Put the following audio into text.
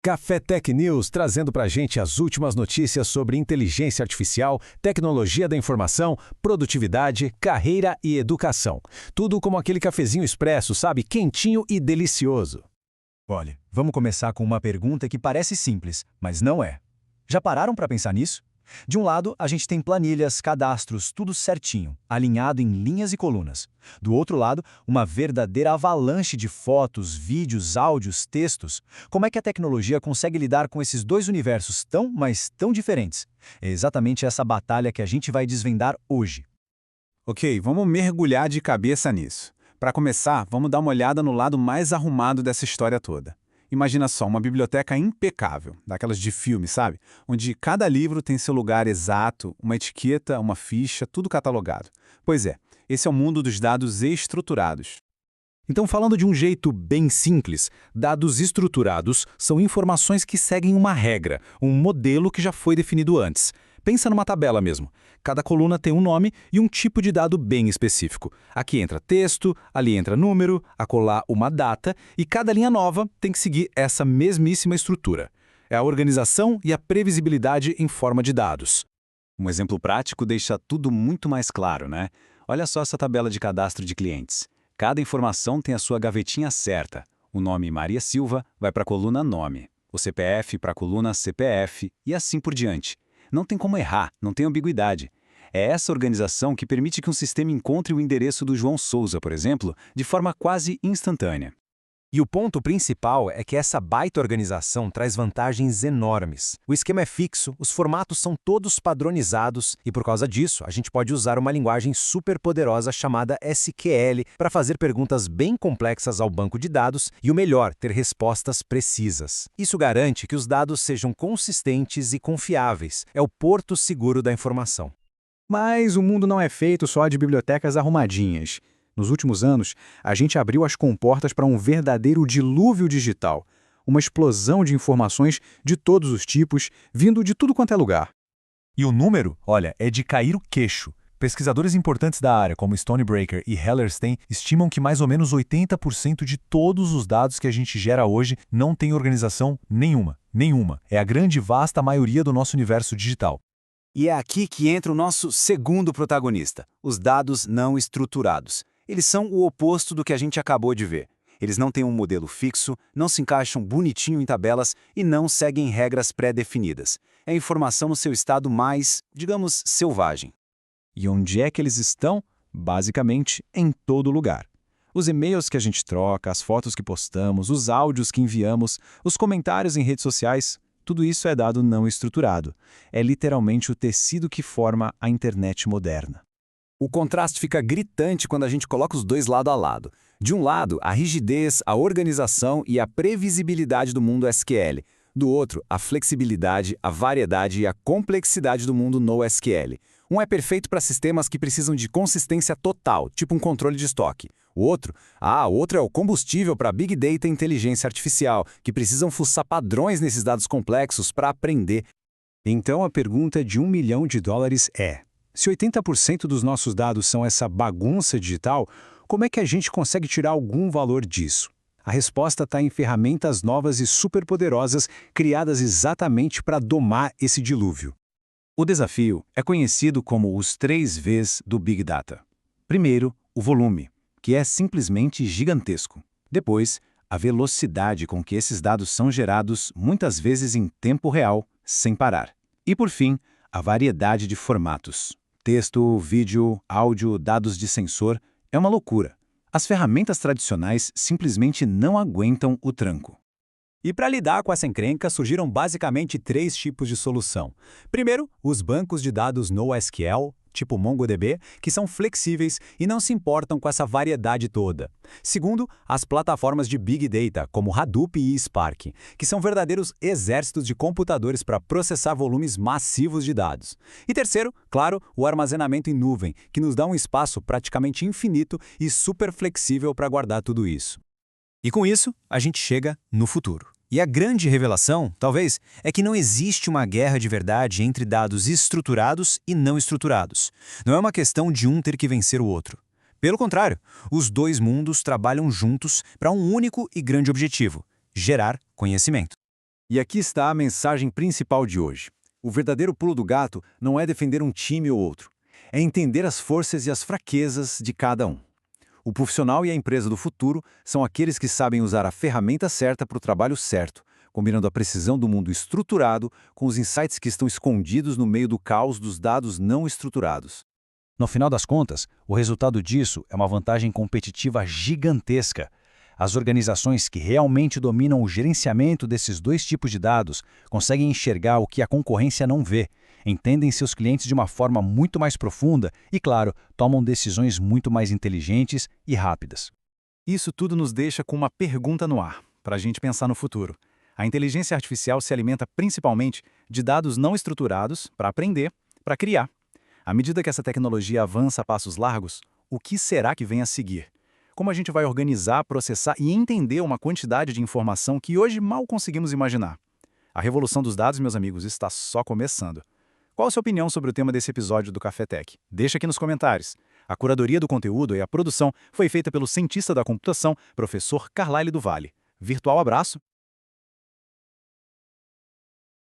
Café Tech News trazendo para a gente as últimas notícias sobre inteligência artificial, tecnologia da informação, produtividade, carreira e educação. Tudo como aquele cafezinho expresso, sabe? Quentinho e delicioso. Olha, vamos começar com uma pergunta que parece simples, mas não é. Já pararam para pensar nisso? De um lado, a gente tem planilhas, cadastros, tudo certinho, alinhado em linhas e colunas. Do outro lado, uma verdadeira avalanche de fotos, vídeos, áudios, textos. Como é que a tecnologia consegue lidar com esses dois universos tão, mas tão diferentes? É exatamente essa batalha que a gente vai desvendar hoje. Ok, vamos mergulhar de cabeça nisso. Para começar, vamos dar uma olhada no lado mais arrumado dessa história toda. Imagina só, uma biblioteca impecável, daquelas de filme, sabe? Onde cada livro tem seu lugar exato, uma etiqueta, uma ficha, tudo catalogado. Pois é, esse é o mundo dos dados estruturados. Então, falando de um jeito bem simples, dados estruturados são informações que seguem uma regra, um modelo que já foi definido antes. Pensa numa tabela mesmo. Cada coluna tem um nome e um tipo de dado bem específico. Aqui entra texto, ali entra número, acolá uma data, e cada linha nova tem que seguir essa mesmíssima estrutura. É a organização e a previsibilidade em forma de dados. Um exemplo prático deixa tudo muito mais claro, né? Olha só essa tabela de cadastro de clientes. Cada informação tem a sua gavetinha certa. O nome Maria Silva vai para a coluna Nome, o CPF para a coluna CPF e assim por diante. Não tem como errar, não tem ambiguidade. É essa organização que permite que um sistema encontre o endereço do João Souza, por exemplo, de forma quase instantânea. E o ponto principal é que essa baita organização traz vantagens enormes. O esquema é fixo, os formatos são todos padronizados e, por causa disso, a gente pode usar uma linguagem super poderosa chamada SQL para fazer perguntas bem complexas ao banco de dados e, o melhor, ter respostas precisas. Isso garante que os dados sejam consistentes e confiáveis. É o porto seguro da informação. Mas o mundo não é feito só de bibliotecas arrumadinhas. Nos últimos anos, a gente abriu as comportas para um verdadeiro dilúvio digital, uma explosão de informações de todos os tipos, vindo de tudo quanto é lugar. E o número, olha, é de cair o queixo. Pesquisadores importantes da área, como Stonebraker e Hellerstein, estimam que mais ou menos 80% de todos os dados que a gente gera hoje não tem organização nenhuma. Nenhuma. É a grande e vasta maioria do nosso universo digital. E é aqui que entra o nosso segundo protagonista, os dados não estruturados. Eles são o oposto do que a gente acabou de ver. Eles não têm um modelo fixo, não se encaixam bonitinho em tabelas e não seguem regras pré-definidas. É informação no seu estado mais, digamos, selvagem. E onde é que eles estão? Basicamente, em todo lugar. Os e-mails que a gente troca, as fotos que postamos, os áudios que enviamos, os comentários em redes sociais, tudo isso é dado não estruturado. É literalmente o tecido que forma a internet moderna. O contraste fica gritante quando a gente coloca os dois lado a lado. De um lado, a rigidez, a organização e a previsibilidade do mundo SQL. Do outro, a flexibilidade, a variedade e a complexidade do mundo NoSQL. Um é perfeito para sistemas que precisam de consistência total, tipo um controle de estoque. O outro é o combustível para Big Data e inteligência artificial, que precisam fuçar padrões nesses dados complexos para aprender. Então a pergunta de $1 milhão é: se 80% dos nossos dados são essa bagunça digital, como é que a gente consegue tirar algum valor disso? A resposta está em ferramentas novas e superpoderosas criadas exatamente para domar esse dilúvio. O desafio é conhecido como os 3 Vs do Big Data. Primeiro, o volume, que é simplesmente gigantesco. Depois, a velocidade com que esses dados são gerados, muitas vezes em tempo real, sem parar. E, por fim, a variedade de formatos. Texto, vídeo, áudio, dados de sensor, é uma loucura. As ferramentas tradicionais simplesmente não aguentam o tranco. E para lidar com essa encrenca, surgiram basicamente 3 tipos de solução. Primeiro, os bancos de dados NoSQL, tipo MongoDB, que são flexíveis e não se importam com essa variedade toda. Segundo, as plataformas de Big Data, como Hadoop e Spark, que são verdadeiros exércitos de computadores para processar volumes massivos de dados. E terceiro, claro, o armazenamento em nuvem, que nos dá um espaço praticamente infinito e super flexível para guardar tudo isso. E com isso, a gente chega no futuro. E a grande revelação, talvez, é que não existe uma guerra de verdade entre dados estruturados e não estruturados. Não é uma questão de um ter que vencer o outro. Pelo contrário, os dois mundos trabalham juntos para um único e grande objetivo: gerar conhecimento. E aqui está a mensagem principal de hoje. O verdadeiro pulo do gato não é defender um time ou outro. É entender as forças e as fraquezas de cada um. O profissional e a empresa do futuro são aqueles que sabem usar a ferramenta certa para o trabalho certo, combinando a precisão do mundo estruturado com os insights que estão escondidos no meio do caos dos dados não estruturados. No final das contas, o resultado disso é uma vantagem competitiva gigantesca. As organizações que realmente dominam o gerenciamento desses dois tipos de dados conseguem enxergar o que a concorrência não vê, entendem seus clientes de uma forma muito mais profunda e, claro, tomam decisões muito mais inteligentes e rápidas. Isso tudo nos deixa com uma pergunta no ar, para a gente pensar no futuro. A inteligência artificial se alimenta principalmente de dados não estruturados para aprender, para criar. À medida que essa tecnologia avança a passos largos, o que será que vem a seguir? Como a gente vai organizar, processar e entender uma quantidade de informação que hoje mal conseguimos imaginar? A revolução dos dados, meus amigos, está só começando. Qual a sua opinião sobre o tema desse episódio do Café Tech? Deixa aqui nos comentários. A curadoria do conteúdo e a produção foi feita pelo cientista da computação, professor Carlyle do Vale. Virtual abraço